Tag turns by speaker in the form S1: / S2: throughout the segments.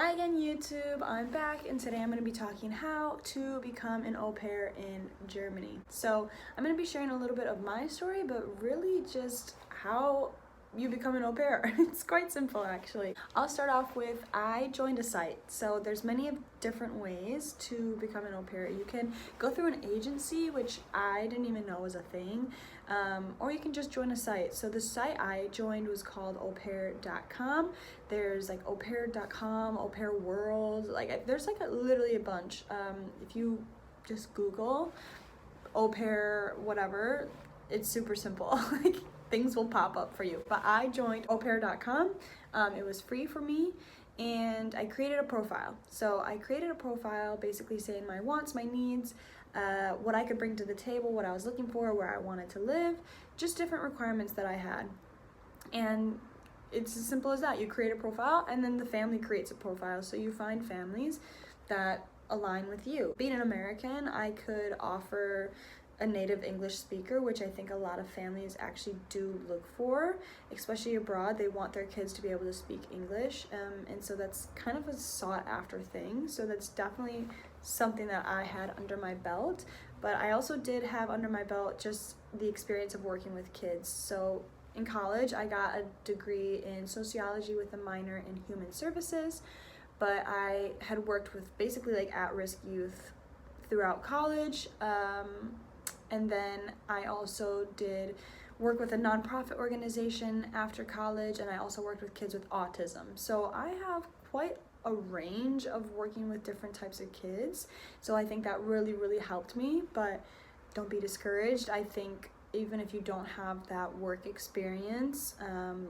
S1: Hi again, YouTube. I'm back, and today I'm going to be talking how to become an au pair in Germany. So I'm going to be sharing a little bit of my story, but really just how you become an au pair. It's quite simple, actually. I'll start off with I joined a site. So there's many different ways to become an au pair. You can go through an agency, which I didn't even know was a thing, or you can just join a site. So the site I joined was called aupair.com. There's like aupair.com, au pair world, there's literally a bunch. If you just Google au pair whatever, it's super simple. Like things will pop up for you. But I joined aupair.com. It was free for me, and I created a profile. So I created a profile basically saying my wants, my needs, what I could bring to the table, what I was looking for, where I wanted to live, just different requirements that I had. And it's as simple as that. You create a profile, and then the family creates a profile. So you find families that align with you. Being an American, I could offer a native English speaker, which I think a lot of families actually do look for, especially abroad. They want their kids to be able to speak English, and so that's kind of a sought after thing. So that's definitely something that I had under my belt. But I also did have under my belt just the experience of working with kids. So in college, I got a degree in sociology with a minor in human services, but I had worked with basically like at-risk youth throughout college. And then I also did work with a nonprofit organization after college, and I also worked with kids with autism. So I have quite a range of working with different types of kids. So I think that really helped me, but don't be discouraged. I think even if you don't have that work experience,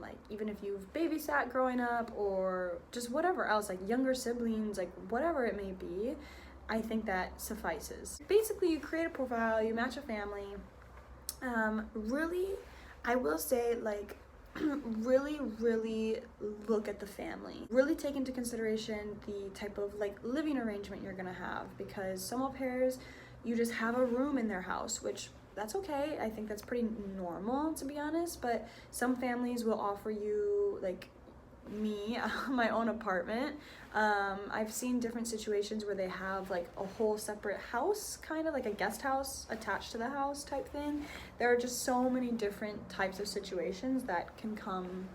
S1: like even if you've babysat growing up or just whatever else, like younger siblings, like whatever it may be, I think that suffices. Basically, you create a profile, you match a family. Really, I will say, like, really look at the family. Really take into consideration the type of like living arrangement you're gonna have, because some au pairs, you just have a room in their house, which that's okay. I think that's pretty normal, to be honest, but some families will offer you, like me, my own apartment. I've seen different situations where they have like a whole separate house, kind of like a guest house attached to the house type thing. There are just so many different types of situations that can come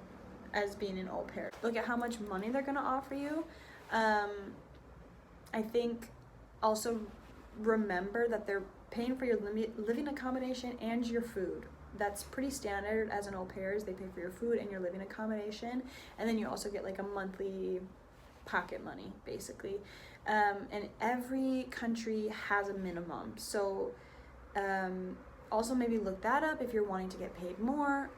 S1: as being an au pair. Look at how much money they're gonna offer you. I think also remember that they're paying for your living accommodation and your food. That's pretty standard as an au pair. They pay for your food and your living accommodation, and then you also get like a monthly pocket money, basically. And every country has a minimum. So also maybe look that up if you're wanting to get paid more.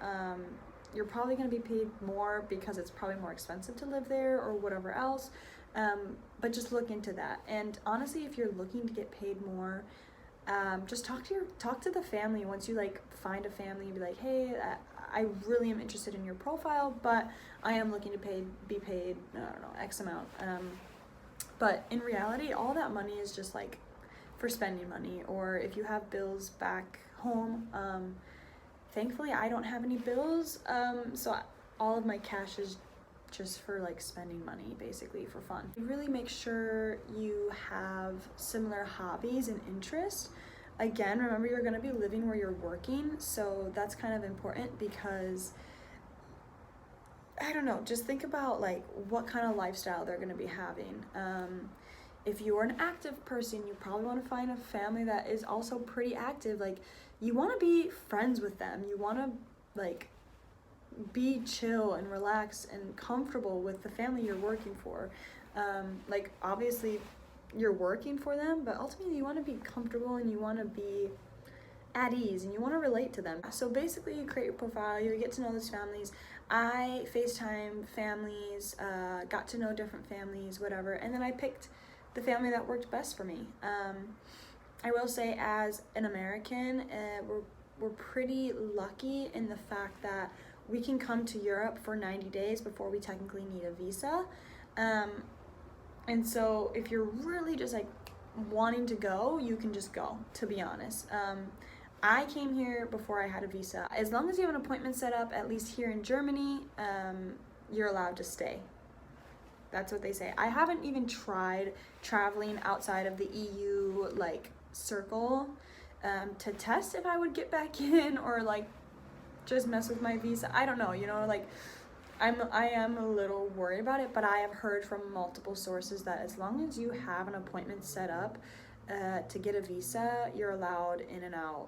S1: You're probably going to be paid more because it's probably more expensive to live there or whatever else. But just look into that. And honestly, if you're looking to get paid more, just talk to the family once you like find a family and be like, hey, I really am interested in your profile, but I am looking to be paid, I don't know, X amount. But in reality, all that money is just like for spending money, or if you have bills back home. Thankfully, I don't have any bills, so all of my cash is just for like spending money, basically for fun. Really make sure you have similar hobbies and interests. Again, remember you're going to be living where you're working, so that's kind of important, because I don't know, just think about like what kind of lifestyle they're going to be having. If you're an active person, you probably want to find a family that is also pretty active. Like, you want to be friends with them, you want to like be chill and relaxed and comfortable with the family you're working for. Like, obviously you're working for them, but ultimately you want to be comfortable and you want to be at ease and you want to relate to them. So basically, you create your profile, you get to know those families. I FaceTime families, got to know different families, whatever, and then I picked the family that worked best for me. I will say, as an American, we're pretty lucky in the fact that we can come to Europe for 90 days before we technically need a visa. And so if you're really just like wanting to go, you can just go, to be honest. I came here before I had a visa. As long as you have an appointment set up, at least here in Germany, you're allowed to stay. That's what they say. I haven't even tried traveling outside of the EU like circle to test if I would get back in, or like just mess with my visa. I don't know, you know, like I am a little worried about it, but I have heard from multiple sources that as long as you have an appointment set up to get a visa, you're allowed in and out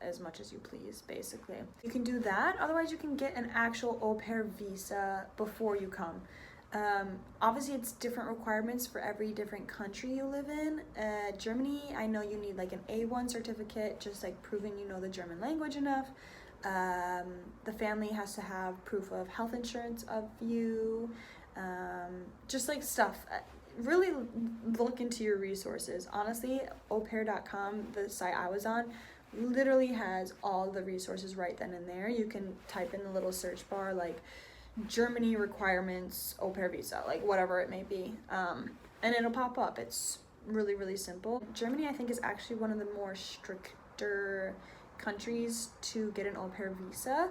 S1: as much as you please, basically. You can do that. Otherwise, you can get an actual au pair visa before you come. Obviously, it's different requirements for every different country you live in. Germany, I know you need like an A1 certificate, just like proving you know the German language enough. The family has to have proof of health insurance of you, just like stuff. Really look into your resources. Honestly, aupair.com, the site I was on, literally has all the resources right then and there. You can type in the little search bar like Germany requirements au pair visa, like whatever it may be, and it'll pop up. It's really, really simple. Germany, I think, is actually one of the more stricter countries to get an au pair visa.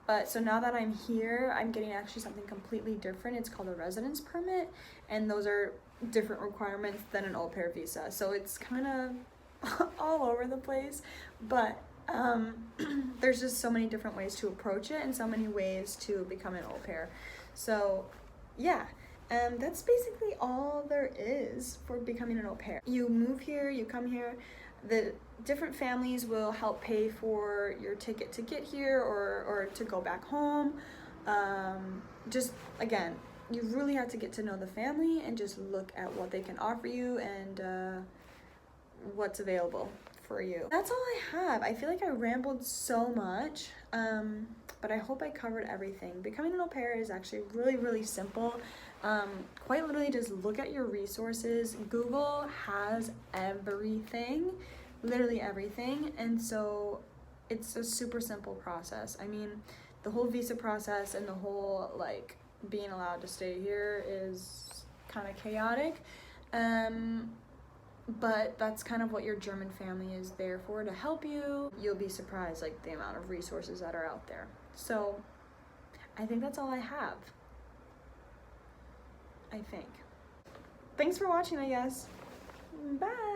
S1: But so now that I'm here, I'm getting actually something completely different. It's called a residence permit, and those are different requirements than an au pair visa. So it's kind of all over the place, but there's just so many different ways to approach it and so many ways to become an au pair. So yeah, that's basically all there is for becoming an au pair. You move here, you come here, the different families will help pay for your ticket to get here or to go back home. Just again, you really have to get to know the family and just look at what they can offer you and what's available for you. That's all I have. I feel like I rambled so much, but I hope I covered everything. Becoming an au pair is actually really, really simple. Quite literally just look at your resources. Google has everything, literally everything, and so it's a super simple process. I mean, the whole visa process and the whole like being allowed to stay here is kind of chaotic, but that's kind of what your German family is there for, to help you. You'll be surprised like the amount of resources that are out there. So I think that's all I have. I think. Thanks for watching, I guess. Bye.